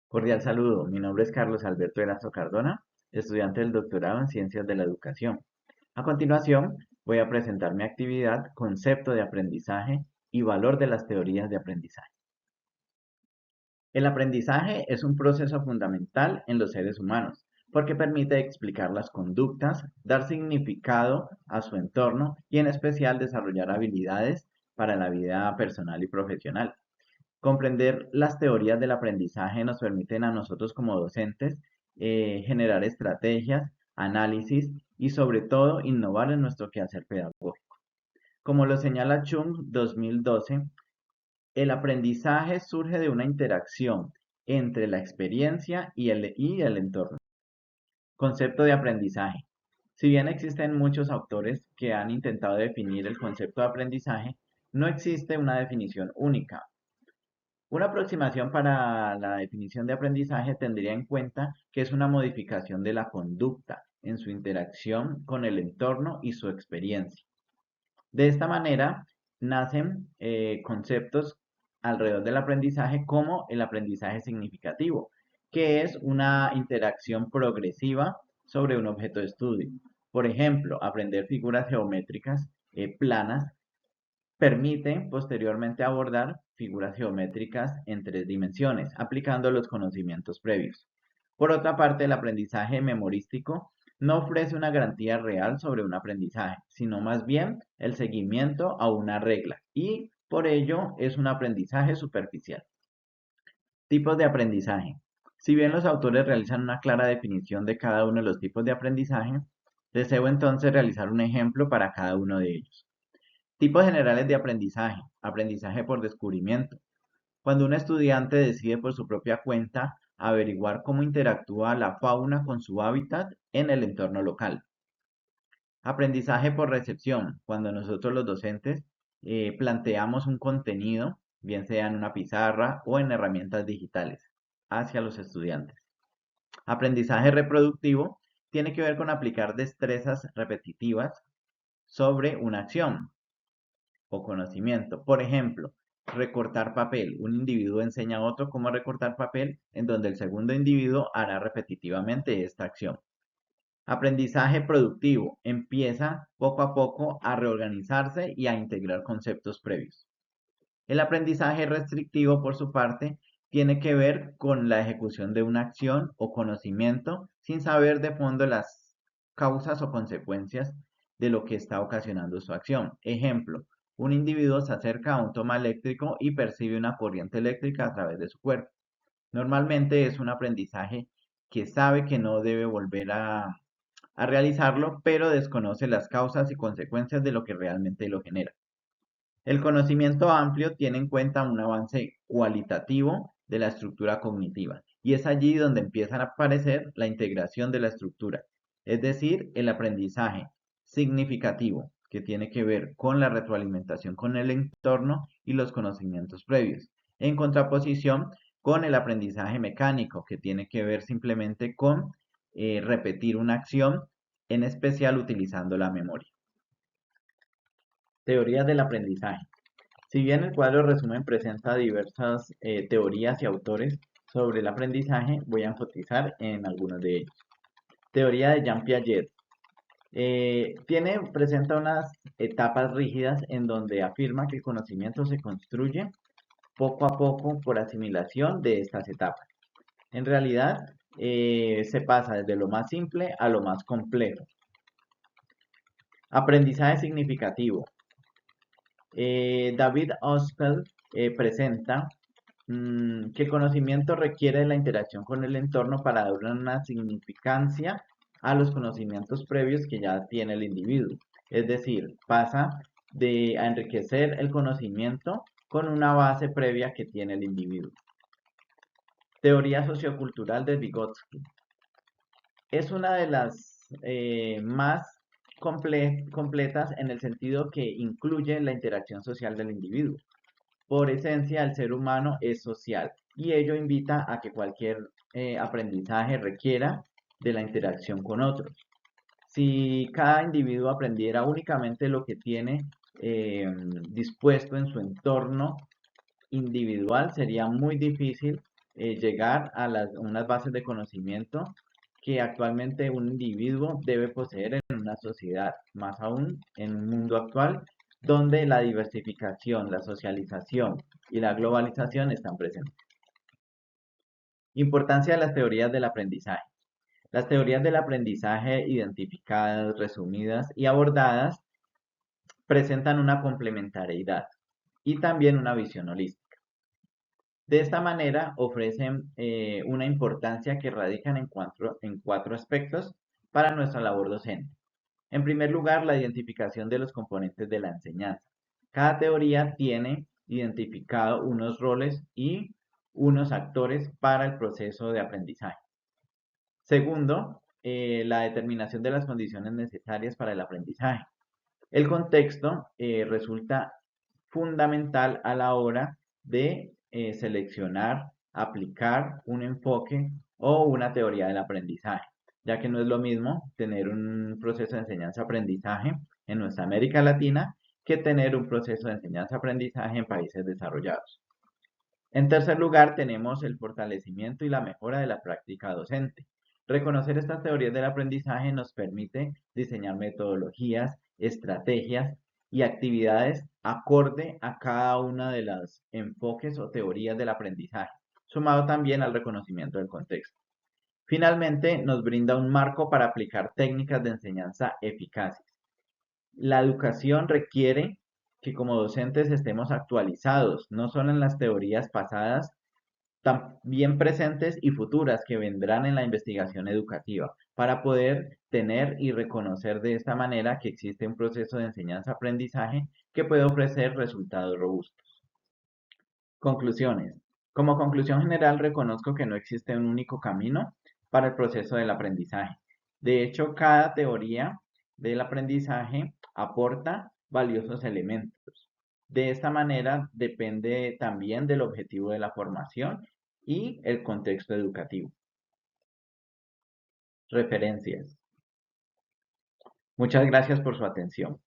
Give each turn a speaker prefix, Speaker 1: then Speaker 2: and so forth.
Speaker 1: Cordial saludo, mi nombre es Carlos Alberto Erazo Cardona, estudiante del doctorado en Ciencias de la Educación. A continuación, voy a presentar mi actividad, concepto de aprendizaje y valor de las teorías de aprendizaje. El aprendizaje es un proceso fundamental en los seres humanos porque permite explicar las conductas, dar significado a su entorno y en especial desarrollar habilidades para la vida personal y profesional. Comprender las teorías del aprendizaje nos permiten a nosotros como docentes generar estrategias, análisis y sobre todo innovar en nuestro quehacer pedagógico. Como lo señala Chung 2012, el aprendizaje surge de una interacción entre la experiencia y el entorno. Concepto de aprendizaje. Si bien existen muchos autores que han intentado definir el concepto de aprendizaje, no existe una definición única. Una aproximación para la definición de aprendizaje tendría en cuenta que es una modificación de la conducta en su interacción con el entorno y su experiencia. De esta manera, nacen conceptos alrededor del aprendizaje como el aprendizaje significativo, que es una interacción progresiva sobre un objeto de estudio. Por ejemplo, aprender figuras geométricas planas permite posteriormente abordar figuras geométricas en 3 dimensiones, aplicando los conocimientos previos. Por otra parte, el aprendizaje memorístico no ofrece una garantía real sobre un aprendizaje, sino más bien el seguimiento a una regla y por ello es un aprendizaje superficial. Tipos de aprendizaje. Si bien los autores realizan una clara definición de cada uno de los tipos de aprendizaje, deseo entonces realizar un ejemplo para cada uno de ellos. Tipos generales de aprendizaje. Aprendizaje por descubrimiento. Cuando un estudiante decide por su propia cuenta averiguar cómo interactúa la fauna con su hábitat en el entorno local. Aprendizaje por recepción. Cuando nosotros los docentes planteamos un contenido, bien sea en una pizarra o en herramientas digitales, hacia los estudiantes. Aprendizaje reproductivo tiene que ver con aplicar destrezas repetitivas sobre una acción o conocimiento. Por ejemplo, recortar papel. Un individuo enseña a otro cómo recortar papel, en donde el segundo individuo hará repetitivamente esta acción. Aprendizaje productivo. Empieza poco a poco a reorganizarse y a integrar conceptos previos. El aprendizaje restrictivo, por su parte, tiene que ver con la ejecución de una acción o conocimiento sin saber de fondo las causas o consecuencias de lo que está ocasionando su acción. Ejemplo, un individuo se acerca a un toma eléctrico y percibe una corriente eléctrica a través de su cuerpo. Normalmente es un aprendizaje que sabe que no debe volver a realizarlo, pero desconoce las causas y consecuencias de lo que realmente lo genera. El conocimiento amplio tiene en cuenta un avance cualitativo de la estructura cognitiva y es allí donde empiezan a aparecer la integración de la estructura, es decir, el aprendizaje significativo, que tiene que ver con la retroalimentación con el entorno y los conocimientos previos, en contraposición con el aprendizaje mecánico, que tiene que ver simplemente con repetir una acción, en especial utilizando la memoria. Teorías del aprendizaje. Si bien el cuadro resumen presenta diversas teorías y autores sobre el aprendizaje, voy a enfatizar en algunos de ellos. Teoría de Jean Piaget. Presenta unas etapas rígidas en donde afirma que el conocimiento se construye poco a poco por asimilación de estas etapas. En realidad, se pasa desde lo más simple a lo más complejo. Aprendizaje significativo. David Ospel presenta que el conocimiento requiere la interacción con el entorno para dar una significancia a los conocimientos previos que ya tiene el individuo. Es decir, pasa a enriquecer el conocimiento con una base previa que tiene el individuo. Teoría sociocultural de Vygotsky. Es una de las más completas en el sentido que incluye la interacción social del individuo. Por esencia, el ser humano es social y ello invita a que cualquier aprendizaje requiera de la interacción con otros. Si cada individuo aprendiera únicamente lo que tiene dispuesto en su entorno individual, sería muy difícil llegar a unas bases de conocimiento que actualmente un individuo debe poseer en una sociedad, más aún en un mundo actual donde la diversificación, la socialización y la globalización están presentes. Importancia de las teorías del aprendizaje. Las teorías del aprendizaje identificadas, resumidas y abordadas presentan una complementariedad y también una visión holística. De esta manera ofrecen una importancia que radican en cuatro aspectos para nuestra labor docente. En primer lugar, la identificación de los componentes de la enseñanza. Cada teoría tiene identificado unos roles y unos actores para el proceso de aprendizaje. Segundo, la determinación de las condiciones necesarias para el aprendizaje. El contexto resulta fundamental a la hora de seleccionar, aplicar un enfoque o una teoría del aprendizaje, ya que no es lo mismo tener un proceso de enseñanza-aprendizaje en nuestra América Latina que tener un proceso de enseñanza-aprendizaje en países desarrollados. En tercer lugar, tenemos el fortalecimiento y la mejora de la práctica docente. Reconocer estas teorías del aprendizaje nos permite diseñar metodologías, estrategias y actividades acorde a cada una de los enfoques o teorías del aprendizaje, sumado también al reconocimiento del contexto. Finalmente, nos brinda un marco para aplicar técnicas de enseñanza eficaces. La educación requiere que como docentes estemos actualizados, no solo en las teorías pasadas, también presentes y futuras que vendrán en la investigación educativa, para poder tener y reconocer de esta manera que existe un proceso de enseñanza-aprendizaje que puede ofrecer resultados robustos. Conclusiones. Como conclusión general, reconozco que no existe un único camino para el proceso del aprendizaje. De hecho, cada teoría del aprendizaje aporta valiosos elementos. De esta manera, depende también del objetivo de la formación y el contexto educativo. Referencias. Muchas gracias por su atención.